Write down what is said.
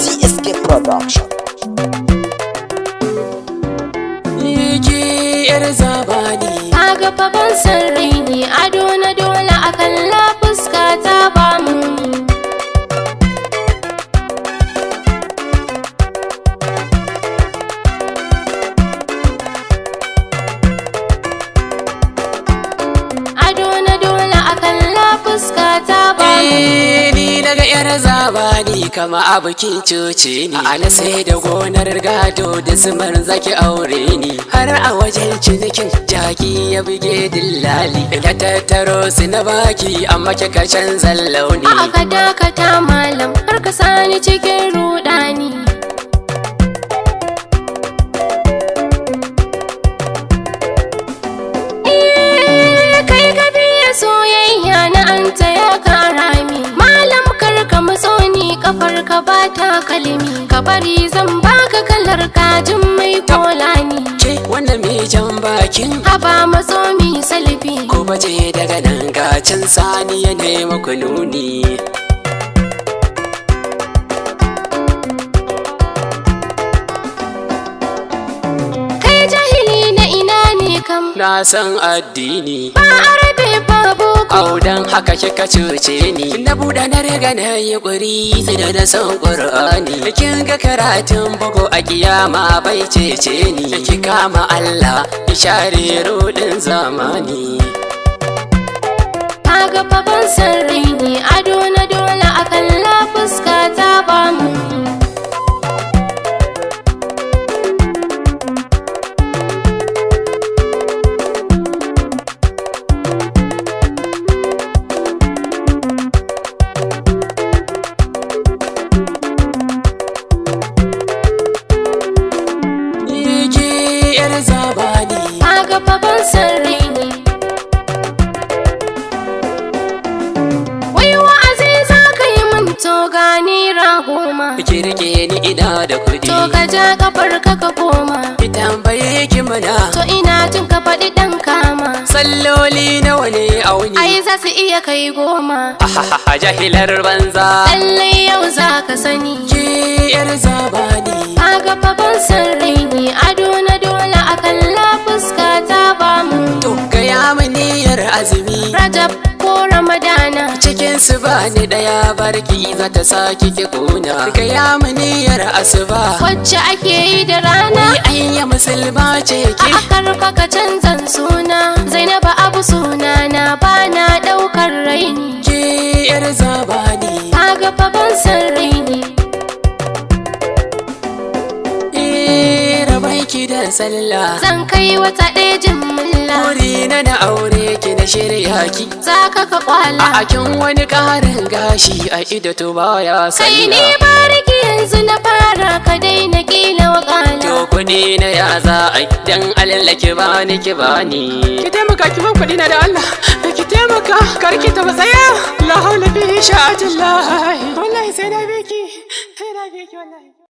TSK Production. Ke yar zabani Kaga fa ban san raini ado na dole akan la fuska ta ba mu ado na dole akan la fuska ta ba mu ni daga yar zabani kama abokin cuce ni ana sai da gonar gado da zumar zaki aure ni har a wajen cinikin jaki ya buge dillali da tattaro su na baki amma kika canza launi aka dakata malam har ka sani cikin rudani kai ka biya soyayya na anta ya karami malam kar ka matso ni kafar ka bata kalmi ka bari zan baka kalar kajin mai kolani ke wannan mai jan bakin haba matso mi salfi ko baje daga nan gacin sani ya nemi kununi kai jahili na ina ne kam na san addini ba arabe ba boko audan haka kika cuce ni na buɗe na riga na yi ƙuri sai da san ƙur'ani kin ga karatun bugu a kiyama bai cece ni ki kama Allah ki share rudin zamani kaga fa ban san raini ado na dole akan la fuska ta ba mu ke yar zabani kaga fa ban san raini wai wa'azi za ka yi min to gani rahoma ki rike ni ina da kuɗi to ka ja kafar ka ka koma ki tambaye ki mana to ina jin ka faɗi ɗan kama salloli nawa ne auni ai za su iya kai 10 ahaha jahilar banza lallai yau za ka sani ke yar zabani kaga fa ban san raini ado na dole akan la fuska ta ba mu to gaya maniyar azumi Rajab ko Ramadana cikin su ba ni daya barki za ta saki ki kuna gaya maniyar asuba wacce ake yi da rana wai ayya musulma ce ki a karfa ka canzan suna Zainabu abu suna na bana daukar raini ke yar zabani kaga fa ban san raini rabai ki da sallah zan kai wata ɗaya jimilla wuri na aure ki na shirya ki za ka kwala a akin wani ƙarin gashi a ido to baya kai ni sallah bariki yanzu na fara ka daina kila wakala to kuɗi na ya za a dan Allah ki bani ki bani ki taimaka ki ban kuɗi na da Allah ki taimaka kar ki ta tsaya la haula bi sha'atillah wallahi sai na biki wallahi